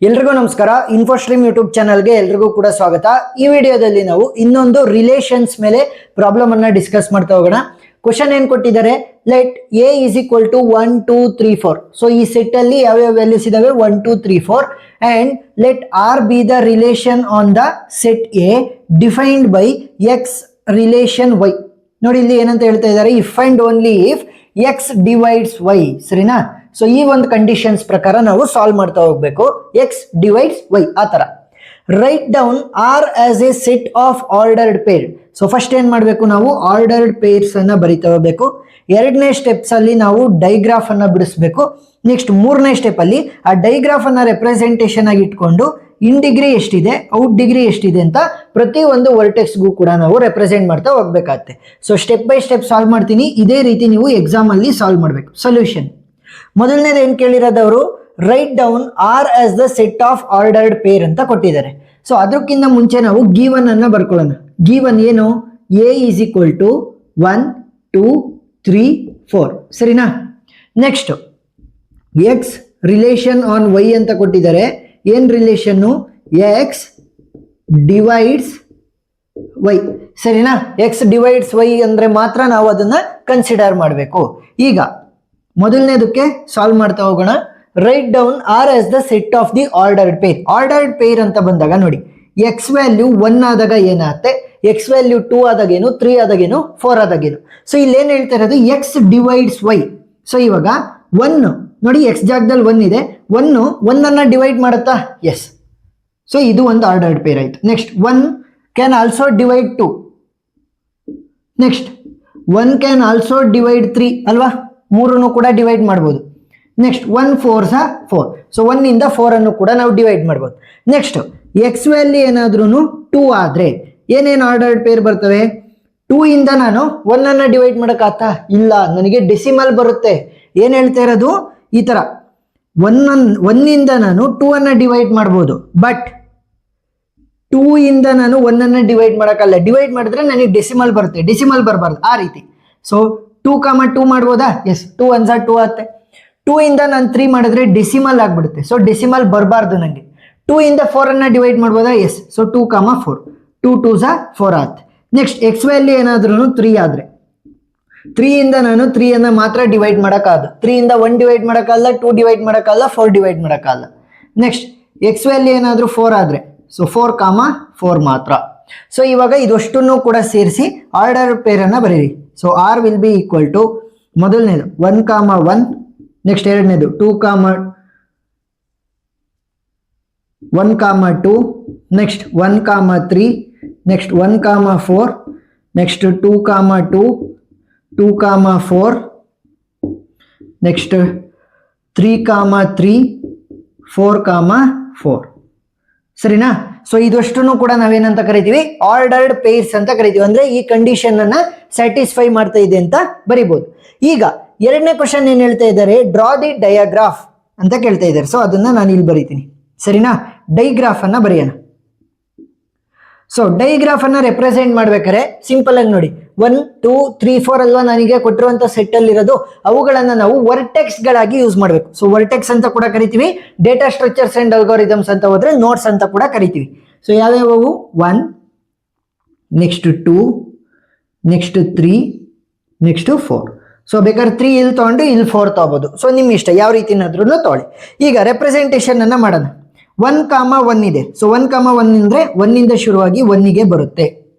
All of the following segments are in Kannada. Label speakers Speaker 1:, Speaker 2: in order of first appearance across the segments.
Speaker 1: ಎಲ್ರಿಗೂ ನಮಸ್ಕಾರ. ಇನ್ಫೋಸ್ಟ್ರೀಮ್ ಯೂಟ್ಯೂಬ್ ಚಾನಲ್ಗೆ ಎಲ್ರಿಗೂ ಕೂಡ ಸ್ವಾಗತ. ಈ ವಿಡಿಯೋದಲ್ಲಿ ನಾವು ಇನ್ನೊಂದು ರಿಲೇಷನ್ಸ್ ಮೇಲೆ ಪ್ರಾಬ್ಲಮ್ ಅನ್ನ ಡಿಸ್ಕಸ್ ಮಾಡ್ತಾ ಹೋಗೋಣ. ಕ್ವಶನ್ ಏನ್ ಕೊಟ್ಟಿದ್ದಾರೆ, let A is equal to 1 2 3 4. So ಈ ಸೆಟ್ ಅಲ್ಲಿ ಯಾವ್ಯಾವ ವ್ಯಾಲ್ಯೂಸ್ ಇದಾವೆ 1 2 3 4 and let R be the relation on the set A defined by X relation Y. ನೋಡಿ ಇಲ್ಲಿ ಏನಂತ ಹೇಳ್ತಾ ಇದ್ದಾರೆ, if and only if X divides Y. ಸರಿನಾ? ಸೊ ಈ ಒಂದು ಕಂಡೀಷನ್ಸ್ ಪ್ರಕಾರ ನಾವು ಸಾಲ್ವ್ ಮಾಡ್ತಾ ಹೋಗ್ಬೇಕು. ಎಕ್ಸ್ ಡಿವೈಡ್ಸ್ ವೈ ಆ ತರ. Write down R as a set of ordered pair. So first ಏನ್ ಮಾಡಬೇಕು, ನಾವು ಆರ್ಡರ್ಡ್ ಪೇರ್ಸ್ ಅನ್ನ ಬರಿತಾ ಹೋಗ್ಬೇಕು. ಎರಡನೇ ಸ್ಟೆಪ್ಸ್ ಅಲ್ಲಿ ನಾವು ಡೈಗ್ರಾಫ್ ಅನ್ನ ಬಿಡಿಸ್ಬೇಕು. ನೆಕ್ಸ್ಟ್ ಮೂರನೇ ಸ್ಟೆಪ್ ಅಲ್ಲಿ ಆ ಡೈಗ್ರಾಫ್ ಅನ್ನ ರೆಪ್ರೆಸೆಂಟೇಷನ್ ಆಗಿ ಇಟ್ಕೊಂಡು ಇನ್ ಡಿಗ್ರಿ ಎಷ್ಟಿದೆ, ಔಟ್ ಡಿಗ್ರಿ ಎಷ್ಟಿದೆ ಅಂತ ಪ್ರತಿ ಒಂದು ವರ್ಟೆಕ್ಸ್ಗೂ ಕೂಡ ನಾವು ರೆಪ್ರೆಸೆಂಟ್ ಮಾಡ್ತಾ ಹೋಗ್ಬೇಕಾಗತ್ತೆ. So step by step solve ಮಾಡ್ತೀನಿ. ಇದೇ ರೀತಿ ನೀವು ಎಕ್ಸಾಮ್ ಅಲ್ಲಿ ಸಾಲ್ವ್ ಮಾಡಬೇಕು. ಸೊಲ್ಯೂಷನ್ ಮೊದಲನೇದು ಏನ್ ಕೇಳಿರೋದವರು, write down R as the set of ordered pair ಅಂತ ಕೊಟ್ಟಿದ್ದಾರೆ. ಸೊ ಅದಕ್ಕಿಂತ ಮುಂಚೆ ನಾವು ಗಿವನ್ ಅನ್ನ ಬರ್ಕೊಳ್ಳೋಣ. ಗಿವನ್ ಏನು, ಎ ಈಸ್ ಈಕ್ವಲ್ ಟು 1 2 3 4. ಸರಿನಾ? Next X relation on Y ಅಂತ ಕೊಟ್ಟಿದ್ದಾರೆ. ಏನ್ ರಿಲೇಷನ್, ಎಕ್ಸ್ ಡಿವೈಡ್ಸ್ ವೈ. ಸರಿನಾ? ಎಕ್ಸ್ ಡಿವೈಡ್ಸ್ ವೈ ಅಂದ್ರೆ ಮಾತ್ರ ನಾವು ಅದನ್ನ ಕನ್ಸಿಡರ್ ಮಾಡಬೇಕು. ಈಗ ಮೊದಲನೇದಕ್ಕೆ ಸಾಲ್ವ್ ಮಾಡ್ತಾ ಹೋಗೋಣ. Write down R as the set of the ordered pair. Ordered pair ಅಂತ ಬಂದಾಗ ನೋಡಿ, ಎಕ್ಸ್ ವ್ಯಾಲ್ಯೂ 1 ಆದಾಗ ಏನಾಗುತ್ತೆ, ಎಕ್ಸ್ ವ್ಯಾಲ್ಯೂ 2 ಆದಾಗೇನು, 3 ಆದಾಗೇನು, 4 ಆದಾಗೇನು. ಸೊ ಇಲ್ಲಿ ಏನ್ ಹೇಳ್ತಾ ಇರೋದು, ಎಕ್ಸ್ ಡಿವೈಡ್ಸ್ ವೈ. ಸೊ ಇವಾಗ 1 ನೋಡಿ, ಎಕ್ಸ್ ಜಾಗದಲ್ಲಿ 1 ಇದೆ, 1 ಅನ್ನ ಡಿವೈಡ್ ಮಾಡುತ್ತಾ? ಎಸ್. ಸೊ ಇದು ಒಂದು ಆರ್ಡರ್ಡ್ ಪೇರ್ ಆಯ್ತು. Next 1 can also divide 2. Next 1 can also divide 3 ಅಲ್ವಾ, 3 ಕೂಡ ಡಿವೈಡ್ ಮಾಡ್ಬೋದು. ನೆಕ್ಸ್ಟ್ 1 4 4. ಸೊ 1 ಇಂದ 4 ಅನ್ನು ಕೂಡ ನಾವು ಡಿವೈಡ್ ಮಾಡ್ಬೋದು. ನೆಕ್ಸ್ಟ್ ಎಕ್ಸ್ ವ್ಯಾಲ್ಯೂ ಏನಾದ್ರೂ 2 ಆದ್ರೆ ಏನೇನು ಆರ್ಡರ್ಡ್ ಪೇರ್ ಬರ್ತವೆ, 2 ಇಂದ ನಾನು 1 ಅನ್ನ ಡಿವೈಡ್ ಮಾಡಕ್ಕಾಗ್ತಾ ಇಲ್ಲ, ನನಗೆ ಡೆಸಿಮಲ್ ಬರುತ್ತೆ. ಏನ್ ಹೇಳ್ತಾ ಇರೋದು, ಈ ತರ 1 ಇಂದ ನಾನು 2 ಅನ್ನ ಡಿವೈಡ್ ಮಾಡ್ಬೋದು, ಬಟ್ 2 ಇಂದ ನಾನು 1 ಅನ್ನ ಡಿವೈಡ್ ಮಾಡಕ್ಕಲ್ಲ. ಡಿವೈಡ್ ಮಾಡಿದ್ರೆ ನನಗೆ ಡೆಸಿಮಲ್ ಬರುತ್ತೆ, ಡೆಸಿಮಲ್ ಬರಬಾರ್ದು ಆ ರೀತಿ. ಸೊ 2, 2 ಮಾಡ್ಬೋದಾ? ಎಸ್. 2 1 2 ಆಗುತ್ತೆ. 2 ಇಂದ ನಾನು 3 ಮಾಡಿದ್ರೆ ಡೆಸಿಮಲ್ ಆಗ್ಬಿಡುತ್ತೆ. ಸೊ ಡೆಸಿಮಲ್ ಬರಬಾರ್ದು ನನಗೆ. 2 ಇಂದ 4 ಅನ್ನ ಡಿವೈಡ್ ಮಾಡ್ಬೋದಾ? ಎಸ್. ಸೊ 2 4. 2 2 4 ಆಗುತ್ತೆ. ನೆಕ್ಸ್ಟ್ ಎಕ್ಸ್ ವ್ಯಾಲ್ಯೂ ಏನಾದ್ರೂ 3 ಆದ್ರೆ 3 ಇಂದ ನಾನು 3 ಅನ್ನ ಮಾತ್ರ ಡಿವೈಡ್ ಮಾಡಕ್ಕಾಗದು. 3 ಇಂದ 1 ಡಿವೈಡ್ ಮಾಡಕ್ಕಾಗಲ್ಲ, 2 ಡಿವೈಡ್ ಮಾಡಕ್ಕಾಗಲ್ಲ, 4 ಡಿವೈಡ್ ಮಾಡಕ್ಕಾಗಲ್ಲ. ನೆಕ್ಸ್ಟ್ ಎಕ್ಸ್ ವ್ಯಾಲ್ಯೂ ಏನಾದ್ರೂ 4 ಆದ್ರೆ ಸೊ 4 4 ಮಾತ್ರ. ಸೊ ಇವಾಗ ಇದಷ್ಟನ್ನು ಕೂಡ ಸೇರಿಸಿ ಆರ್ಡರ್ ಪೇರ್ ಅನ್ನ ಬರೀರಿ. So R will be equal to ಮೊದಲನೇದು 1 1, ನೆಕ್ಸ್ಟ್ ಎರಡನೇದು 2 1 2, ನೆಕ್ಸ್ಟ್ 1 3, ನೆಕ್ಸ್ಟ್ 1 4, ನೆಕ್ಸ್ಟ್ 2 2, 2 4, ನೆಕ್ಸ್ಟ್ 3 3, 4 4. ಸರಿನಾ? ಸೊ ಇದಷ್ಟನ್ನು ಕೂಡ ನಾವೇನಂತ ಕರಿತೀವಿ, ಆರ್ಡರ್ಡ್ ಪೇರ್ಸ್ ಅಂತ ಕರಿತೀವಿ. ಅಂದ್ರೆ ಈ ಕಂಡೀಷನ್ ಅನ್ನ ಸ್ಯಾಟಿಸ್ಫೈ ಮಾಡ್ತಾ ಇದೆ ಅಂತ ಬರಿಬಹುದು. ಈಗ ಎರಡನೇ ಕ್ವಶನ್ ಏನ್ ಹೇಳ್ತಾ ಇದ್ದಾರೆ, ಡ್ರಾ ದಿ ಡಯಾಗ್ರಾಫ್ ಅಂತ ಕೇಳ್ತಾ ಇದ್ದಾರೆ. ಸೊ ಅದನ್ನ ನಾನು ಇಲ್ಲಿ ಬರೀತೀನಿ. ಸರಿನಾ? ಡೈಗ್ರಾಫ್ ಅನ್ನ ಬರೆಯೋಣ. ಸೊ ಡೈಗ್ರಾಫ್ ಅನ್ನ ರೆಪ್ರೆಸೆಂಟ್ ಮಾಡ್ಬೇಕಾದ್ರೆ ಸಿಂಪಲ್ ಆಗಿ ನೋಡಿ, 1 2 3 4 ಅಲ್ವಾ ನನಗೆ ಕೊಟ್ಟಿರುವಂತ ಸೆಟ್ ಅಲ್ಲಿ ಇರೋದು, ಅವುಗಳನ್ನ ನಾವು ವರ್ಟೆಕ್ಸ್ ಗಳಾಗಿ ಯೂಸ್ ಮಾಡಬೇಕು. ಸೊ ವರ್ಟೆಕ್ಸ್ ಅಂತ ಕೂಡ ಕರಿತೀವಿ, ಡೇಟಾ ಸ್ಟ್ರಕ್ಚರ್ಸ್ ಅಂಡ್ ಅಲ್ಗಾರಿದಮ್ಸ್ ಅಂತ ಹೋದ್ರೆ ನೋಟ್ಸ್ ಅಂತ ಕೂಡ ಕರಿತೀವಿ. ಸೊ ಯಾವ್ಯಾವು, 1, ನೆಕ್ಸ್ಟ್ 2, ನೆಕ್ಸ್ಟ್ 3, ನೆಕ್ಸ್ಟ್ 4. ಸೊ ಬೇಕಾದ್ರೆ 3 ಇಲ್ಲಿ ತಗೊಂಡು ಇಲ್ಲಿ 4 ತಗೋಬಹುದು. ಸೊ ನಿಮ್ ಇಷ್ಟ, ಯಾವ ರೀತಿನಾದ್ರೂ ತಗೊಳ್ಳಿ. ಈಗ ರೆಪ್ರೆಸೆಂಟೇಷನ್ ಅನ್ನ ಮಾಡೋಣ. 1 1 ಇದೆ. ಸೊ 1 1 ಅಂದ್ರೆ 1 ಇಂದ ಶುರುವಾಗಿ 1 ಗೆ ಬರುತ್ತೆ.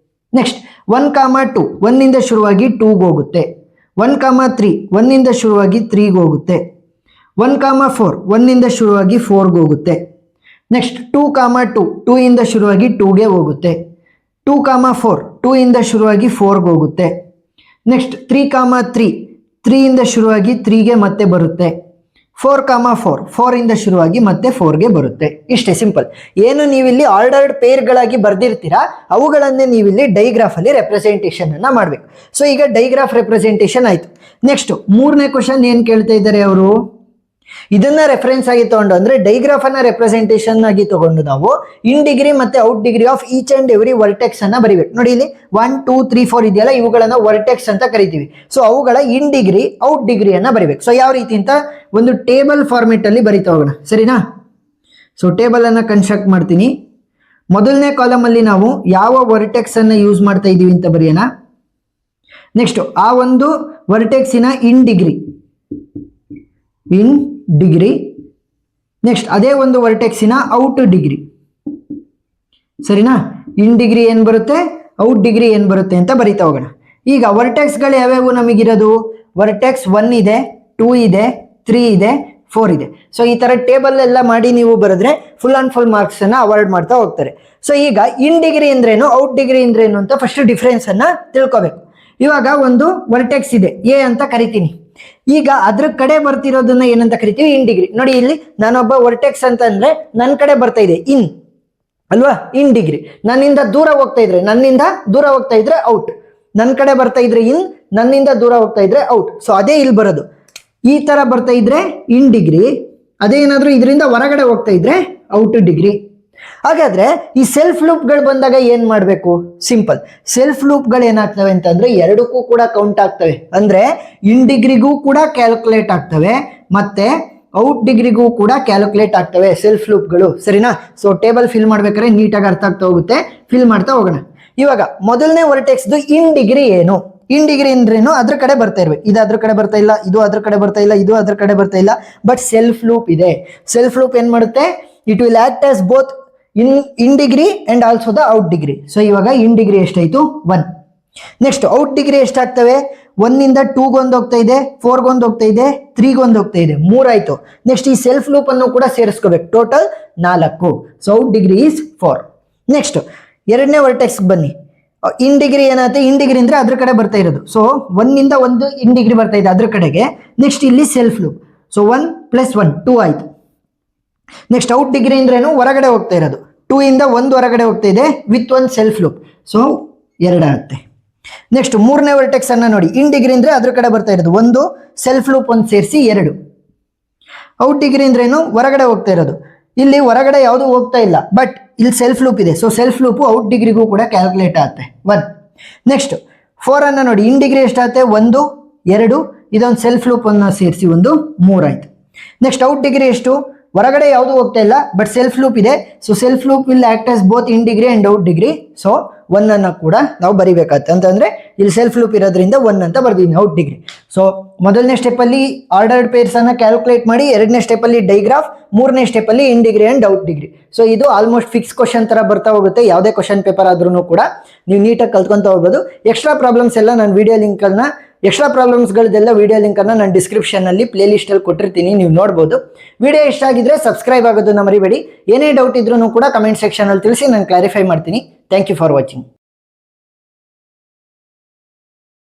Speaker 1: ನೆಕ್ಸ್ಟ್ 1 2, 1 ಇಂದ ಶುರುವಾಗಿ 2 ಗೆ ಹೋಗುತ್ತೆ. 1 3, 1 ಇಂದ ಶುರುವಾಗಿ 3 ಗೆ ಹೋಗುತ್ತೆ. 1 4, 1 ಇಂದ ಶುರುವಾಗಿ 4 ಗೆ ಹೋಗುತ್ತೆ. ನೆಕ್ಸ್ಟ್ 2 2, 2 ಇಂದ ಶುರುವಾಗಿ 2 ಗೆ ಹೋಗುತ್ತೆ. 2 4, 2 ಇಂದ ಶುರುವಾಗಿ 4 ಗೆ ಹೋಗುತ್ತೆ. ನೆಕ್ಸ್ಟ್ 3 3, 3 ಇಂದ ಶುರುವಾಗಿ 3 ಗೆ ಮತ್ತೆ ಬರುತ್ತೆ. 4 4, 4 ಇಂದ ಶುರುವಾಗಿ ಮತ್ತೆ 4 ಗೆ ಬರುತ್ತೆ. ಇಷ್ಟೇ ಸಿಂಪಲ್. ಏನು ನೀವಿಲ್ಲಿ ಆರ್ಡರ್ಡ್ ಪೇರ್ ಗಳಾಗಿ ಬರ್ದಿರ್ತೀರಾ, ಅವುಗಳನ್ನೇ ನೀವಿಲ್ಲಿ ಡೈಗ್ರಾಫ್ ಅಲ್ಲಿ ರೆಪ್ರೆಸೆಂಟೇಷನ್ ಅನ್ನ ಮಾಡ್ಬೇಕು. ಸೊ ಈಗ ಡೈಗ್ರಾಫ್ ರೆಪ್ರೆಸೆಂಟೇಷನ್ ಆಯ್ತು. ನೆಕ್ಸ್ಟ್ ಮೂರನೇ ಕ್ವಶನ್ ಏನ್ ಕೇಳ್ತಾ ಇದ್ದಾರೆ ಅವರು, ಇದನ್ನ ರೆಫರೆನ್ಸ್ ಆಗಿ ತಗೊಂಡು, ಅಂದ್ರೆ ಡೈಗ್ರಾಫ್ ಅನ್ನ ರೆಪ್ರೆಸೆಂಟೇಷನ್ ಆಗಿ ತಗೊಂಡು ನಾವು ಇನ್ ಡಿಗ್ರಿ ಮತ್ತೆ out degree of each and every vertex ಅನ್ನ ಬರಿಬೇಕು. ನೋಡಿ ಇಲ್ಲಿ 1 2 3 4 ಇದೆಯಲ್ಲ, ಇವುಗಳನ್ನ ವರ್ಟೆಕ್ಸ್ ಅಂತ ಕರಿತೀವಿ. ಸೊ ಅವುಗಳ ಇನ್ ಡಿಗ್ರಿ ಔಟ್ ಡಿಗ್ರಿ ಅನ್ನ ಬರಿಬೇಕು. ಸೊ ಯಾವ ರೀತಿ ಅಂತ ಒಂದು ಟೇಬಲ್ ಫಾರ್ಮೆಟ್ ಅಲ್ಲಿ ಬರಿತಾ ಹೋಗೋಣ. ಸರಿನಾ? ಸೊ ಟೇಬಲನ್ನು ಕನ್ಸ್ಟ್ರಕ್ಟ್ ಮಾಡ್ತೀನಿ. ಮೊದಲನೇ ಕಾಲಮಲ್ಲಿ ನಾವು ಯಾವ ವರ್ಟೆಕ್ಸನ್ನು ಯೂಸ್ ಮಾಡ್ತಾ ಇದ್ದೀವಿ ಅಂತ ಬರೆಯೋಣ. ನೆಕ್ಸ್ಟ್ ಆ ಒಂದು ವರ್ಟೆಕ್ಸಿನ ಇನ್ ಡಿಗ್ರಿ, ನೆಕ್ಸ್ಟ್ ಅದೇ ಒಂದು ವರ್ಟೆಕ್ಸಿನ ಔಟ್ ಡಿಗ್ರಿ. ಸರಿನಾ? ಇನ್ ಡಿಗ್ರಿ ಏನು ಬರುತ್ತೆ, ಔಟ್ ಡಿಗ್ರಿ ಏನು ಬರುತ್ತೆ ಅಂತ ಬರಿತಾ ಹೋಗೋಣ. ಈಗ ವರ್ಟೆಕ್ಸ್ಗಳು ಯಾವ್ಯಾವು ನಮಗಿರೋದು, ವರ್ಟೆಕ್ಸ್ 1 ಇದೆ, 2 ಇದೆ, 3 ಇದೆ, 4 ಇದೆ. ಸೊ ಈ ತರ ಟೇಬಲ್ ಎಲ್ಲ ಮಾಡಿ ನೀವು ಬರೆದ್ರೆ ಫುಲ್ ಅಂಡ್ ಫುಲ್ ಮಾರ್ಕ್ಸ್ ಅನ್ನ ಅವಾಯ್ಡ್ ಮಾಡ್ತಾ ಹೋಗ್ತಾರೆ. ಸೊ ಈಗ ಇನ್ ಡಿಗ್ರಿ ಅಂದ್ರೇನು, ಔಟ್ ಡಿಗ್ರಿ ಅಂದ್ರೇನು ಅಂತ ಫಸ್ಟ್ ಡಿಫ್ರೆನ್ಸ್ ಅನ್ನ ತಿಳ್ಕೊಬೇಕು. ಇವಾಗ ಒಂದು ವರ್ಟೆಕ್ಸ್ ಇದೆ ಎ ಅಂತ ಕರಿತೀನಿ. ಈಗ ಅದ್ರ ಕಡೆ ಬರ್ತಿರೋದನ್ನ ಏನಂತ ಕರಿತೀವಿ, ಇನ್ ಡಿಗ್ರಿ. ನೋಡಿ ಇಲ್ಲಿ ನಾನೊಬ್ಬ ವರ್ಟೆಕ್ಸ್ ಅಂತ ಅಂದ್ರೆ ನನ್ನ ಕಡೆ ಬರ್ತಾ ಇದೆ ಇನ್ ಅಲ್ವಾ, ಇನ್ ಡಿಗ್ರಿ. ನನ್ನಿಂದ ದೂರ ಹೋಗ್ತಾ ಇದ್ರೆ ಔಟ್. ನನ್ನ ಕಡೆ ಬರ್ತಾ ಇದ್ರೆ ಇನ್, ನನ್ನಿಂದ ದೂರ ಹೋಗ್ತಾ ಇದ್ರೆ ಔಟ್. ಸೊ ಅದೇ ಇಲ್ಲಿ ಬರೋದು. ಈ ತರ ಬರ್ತಾ ಇದ್ರೆ ಇನ್ ಡಿಗ್ರಿ, ಅದೇ ಏನಾದ್ರೂ ಇದರಿಂದ ಹೊರಗಡೆ ಹೋಗ್ತಾ ಇದ್ರೆ ಔಟ್ ಡಿಗ್ರಿ. ಹಾಗಾದ್ರೆ ಈ ಸೆಲ್ಫ್ ಲೂಪ್ಗಳು ಬಂದಾಗ ಏನ್ ಮಾಡ್ಬೇಕು, ಸಿಂಪಲ್. ಸೆಲ್ಫ್ ಲೂಪ್ಗಳು ಏನಾಗ್ತವೆ ಅಂತಂದ್ರೆ ಎರಡಕ್ಕೂ ಕೂಡ ಕೌಂಟ್ ಆಗ್ತವೆ. ಅಂದ್ರೆ ಇನ್ ಡಿಗ್ರಿಗೂ ಕೂಡ ಕ್ಯಾಲ್ಕುಲೇಟ್ ಆಗ್ತವೆ, ಮತ್ತೆ ಔಟ್ ಡಿಗ್ರಿಗೂ ಕೂಡ ಕ್ಯಾಲ್ಕುಲೇಟ್ ಆಗ್ತವೆ ಸೆಲ್ಫ್ ಲೂಪ್ಗಳು. ಸರಿನಾ? ಸೊ ಟೇಬಲ್ ಫಿಲ್ ಮಾಡ್ಬೇಕಾದ್ರೆ ನೀಟಾಗಿ ಅರ್ಥ ಆಗ್ತಾ ಹೋಗುತ್ತೆ. ಫಿಲ್ ಮಾಡ್ತಾ ಹೋಗೋಣ. ಇವಾಗ ಮೊದಲನೇ ವರ್ಟೆಕ್ಸ್ದು ಇನ್ ಡಿಗ್ರಿ ಏನು, ಇನ್ ಡಿಗ್ರಿ ಅಂದ್ರೇನು, ಅದ್ರ ಕಡೆ ಬರ್ತಾ ಇರ್ಬೇಕು. ಇದು ಅದ್ರ ಕಡೆ ಬರ್ತಾ ಇಲ್ಲ, ಇದು ಅದ್ರ ಕಡೆ ಬರ್ತಾ ಇಲ್ಲ, ಇದು ಅದ್ರ ಕಡೆ ಬರ್ತಾ ಇಲ್ಲ, ಬಟ್ ಸೆಲ್ಫ್ ಲೂಪ್ ಇದೆ. ಸೆಲ್ಫ್ ಲೂಪ್ ಏನ್ ಮಾಡುತ್ತೆ, it will act as both in degree and also the out degree. So ಇವಾಗ ಇನ್ ಡಿಗ್ರಿ ಎಷ್ಟಾಯ್ತು, 1. ನೆಕ್ಸ್ಟ್ ಔಟ್ ಡಿಗ್ರಿ ಎಷ್ಟಾಗ್ತವೆ, 1 ಇಂದ 2 ಹೋಗ್ತಾ ಇದೆ, 4 ಹೋಗ್ತಾ ಇದೆ, 3 ಹೋಗ್ತಾ ಇದೆ, 3 ಆಯ್ತು. ನೆಕ್ಸ್ಟ್ ಈ ಸೆಲ್ಫ್ ಲೂಪ್ ಅನ್ನು ಕೂಡ ಸೇರಿಸ್ಕೋಬೇಕು, total 4. So out degree is 4. Next ಎರಡನೇ ವರ್ಟೆಕ್ಸ್ ಬನ್ನಿ. ಇನ್ ಡಿಗ್ರಿ ಏನಾಗುತ್ತೆ, ಇನ್ ಡಿಗ್ರಿ ಅಂದ್ರೆ ಅದ್ರ ಕಡೆ ಬರ್ತಾ ಇರೋದು. ಸೊ 1 ಇಂದ 1 ಇನ್ ಡಿಗ್ರಿ ಬರ್ತಾ ಇದೆ ಅದ್ರ ಕಡೆಗೆ. ನೆಕ್ಸ್ಟ್ ಇಲ್ಲಿ ಸೆಲ್ಫ್ ಲೂಪ್. ಸೊ 1 + 1 2 ಆಯ್ತು. ನೆಕ್ಸ್ಟ್ ಔಟ್ ಡಿಗ್ರಿ ಅಂದ್ರೇನು, ಹೊರಗಡೆ ಹೋಗ್ತಾ ಇರೋದು. 2 ಇಂದ 1 ಹೊರಗಡೆ ಹೋಗ್ತಾ ಇದೆ ವಿತ್ 1 ಸೆಲ್ಫ್ ಲೂಪ್. ಸೊ 2 ಆಗುತ್ತೆ. ನೆಕ್ಸ್ಟ್ ಮೂರನೇ ವರ್ಟೆಕ್ಸ್ ಅನ್ನ ನೋಡಿ. ಇನ್ ಡಿಗ್ರಿ ಅಂದ್ರೆ ಅದ್ರ ಕಡೆ ಬರ್ತಾ ಇರೋದು, 1 ಸೆಲ್ಫ್ ಲೂಪ್ 1 ಸೇರಿಸಿ 2. ಔಟ್ ಡಿಗ್ರಿ ಅಂದ್ರೇನು, ಹೊರಗಡೆ ಹೋಗ್ತಾ ಇರೋದು. ಇಲ್ಲಿ ಹೊರಗಡೆ ಯಾವುದು ಹೋಗ್ತಾ ಇಲ್ಲ, ಬಟ್ ಇಲ್ಲಿ ಸೆಲ್ಫ್ ಲೂಪ್ ಇದೆ. ಸೊ ಸೆಲ್ಫ್ ಲೂಪ್ ಔಟ್ ಡಿಗ್ರಿಗೂ ಕೂಡ ಕ್ಯಾಲ್ಕುಲೇಟ್ ಆಗುತ್ತೆ, 1. ನೆಕ್ಸ್ಟ್ 4 ಅನ್ನ ನೋಡಿ. ಇನ್ ಡಿಗ್ರಿ ಎಷ್ಟಾಗುತ್ತೆ, 1 2, ಇದೊಂದು ಸೆಲ್ಫ್ ಲೂಪ್ ಅನ್ನು ಸೇರಿಸಿ 1 3 ಆಯ್ತು. ನೆಕ್ಸ್ಟ್ ಔಟ್ ಡಿಗ್ರಿ ಎಷ್ಟು, ಹೊರಗಡೆ ಯಾವುದು ಹೋಗ್ತಾ ಇಲ್ಲ, ಬಟ್ ಸೆಲ್ಫ್ ಲೂಪ್ ಇದೆ. So self loop will act as both in degree and out degree. So 1 ಅನ್ನ ಕೂಡ ನಾವು ಬರಿಬೇಕಾಗುತ್ತೆ. ಅಂತಂದ್ರೆ ಇಲ್ಲಿ ಸೆಲ್ಫ್ ಲೂಪ್ ಇರೋದ್ರಿಂದ 1 ಅಂತ ಬರ್ದೀನಿ, ಔಟ್ ಡಿಗ್ರಿ. ಸೊ ಮೊದಲನೇ ಸ್ಟೆಪ್ ಅಲ್ಲಿ ಆರ್ಡರ್ಡ್ ಪೇರ್ಸ್ ಅನ್ನ ಕ್ಯಾಲ್ಕುಲೇಟ್ ಮಾಡಿ, ಎರಡನೇ ಸ್ಟೆಪ್ ಅಲ್ಲಿ ಡೈಗ್ರಾಫ್, ಮೂರನೇ ಸ್ಟೆಪ್ ಅಲ್ಲಿ in degree and out degree. So ಇದು ಆಲ್ಮೋಸ್ಟ್ ಫಿಕ್ಸ್ ಕ್ವಶನ್ ತರ ಬರ್ತಾ ಹೋಗುತ್ತೆ. ಯಾವುದೇ ಕ್ವಶನ್ ಪೇಪರ್ ಆದ್ರೂ ಕೂಡ ನೀವು ನೀಟಾಗಿ ಕಲ್ತ್ಕೊಂತ ಹೋಗ್ಬೋದು. ಎಕ್ಸ್ಟ್ರಾ ಪ್ರಾಬ್ಲಮ್ಸ್ ಎಲ್ಲ ನಾನು ವಿಡಿಯೋ ಲಿಂಕ್ ಅನ್ನ, ಎಕ್ಸ್ಟ್ರಾ ಪ್ರಾಬ್ಲಮ್ಸ್ಗಳದೆಲ್ಲ ವಿಡಿಯೋ ಲಿಂಕ್ ಅನ್ನ ನಾನು ಡಿಸ್ಕ್ರಿಪ್ಷನ್ ಅಲ್ಲಿ ಪ್ಲೇ ಲಿಸ್ಟ್ ಅಲ್ಲಿ ಕೊಟ್ಟಿರ್ತೀನಿ, ನೀವು ನೋಡ್ಬೋದು. ವಿಡಿಯೋ ಇಷ್ಟ ಆಗಿದ್ರೆ ಸಬ್ಸ್ಕ್ರೈಬ್ ಆಗೋದನ್ನ ಮರಿಬೇಡಿ. ಏನೇ ಡೌಟ್ ಇದ್ರೂ ಕೂಡ ಕಮೆಂಟ್ ಸೆಕ್ಷನ್ ಅಲ್ಲಿ ತಿಳಿಸಿ, ನಾನು ಕ್ಲಾರಿಫೈ ಮಾಡ್ತೀನಿ. Thank you for watching.